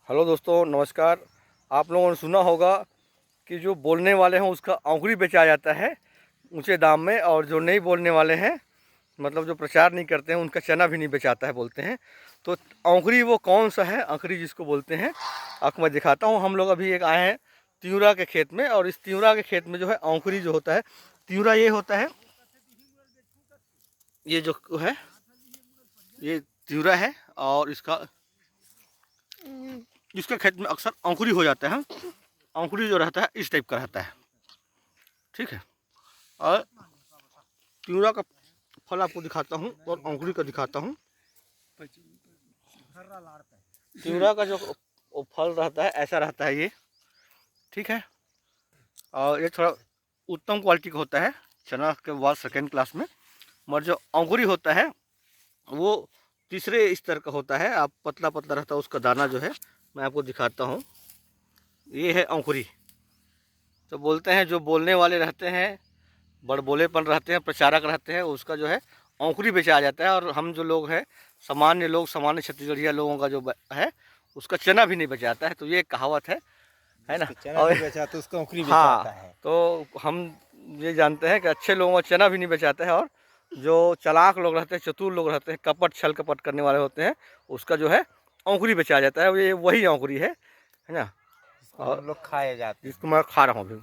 Hello दोस्तों, नमस्कार। आप लोगों ने सुना होगा कि जो बोलने वाले हैं उसका औंकड़ी बेचा जाता है ऊंचे दाम में, और जो नहीं बोलने वाले हैं मतलब जो प्रचार नहीं करते हैं उनका चना भी नहीं बेचाता है बोलते हैं। तो औंकड़ी वो कौन सा है, औंकड़ी जिसको बोलते हैं, आपको मैं दिखाता हूँ। हम लोग अभी एक आए हैं तिउरा के खेत में, और इस तिउरा के खेत में जो है औंकड़ी जो होता है, तिउरा ये होता है, ये जो है ये तिउरा है। और इसके खेत में अक्सर औंकड़ी हो जाता है। औंकड़ी जो रहता है इस टाइप का रहता है, ठीक है। और तिउरा का फल आपको दिखाता हूँ और औंकड़ी का दिखाता हूँ। तिउरा का जो फल रहता है ऐसा रहता है ये, ठीक है। और ये थोड़ा उत्तम क्वालिटी का होता है, चना के बाद सेकेंड क्लास में। मगर जो औंकड़ी होता है वो तीसरे स्तर का होता है। आप पतला पतला रहता है उसका दाना जो है, मैं आपको दिखाता हूँ। ये है औंकड़ी। तो बोलते हैं जो बोलने वाले रहते हैं, बड़बोलेपन रहते हैं, प्रचारक रहते हैं, उसका जो है औंकड़ी बेचा जाता है। और हम जो लोग हैं, सामान्य लोग, सामान्य छत्तीसगढ़िया लोगों का जो है उसका चना भी नहीं बेचाता है। तो ये एक कहावत है ना। चना और नहीं बेचा तो उसका औंकड़ी बेचाता हाँ, है। तो हम ये जानते हैं कि अच्छे लोगों का चना भी नहीं बेचाता है, और जो चालाक लोग रहते हैं, चतुर लोग रहते हैं, कपट छल कपट करने वाले होते हैं, उसका जो है औंकड़ी बेचा जाता है। ये वही औंकड़ी है ना। इसको और हम लोग खाए जाते हैं। जिसको मैं खा रहा हूँ अभी।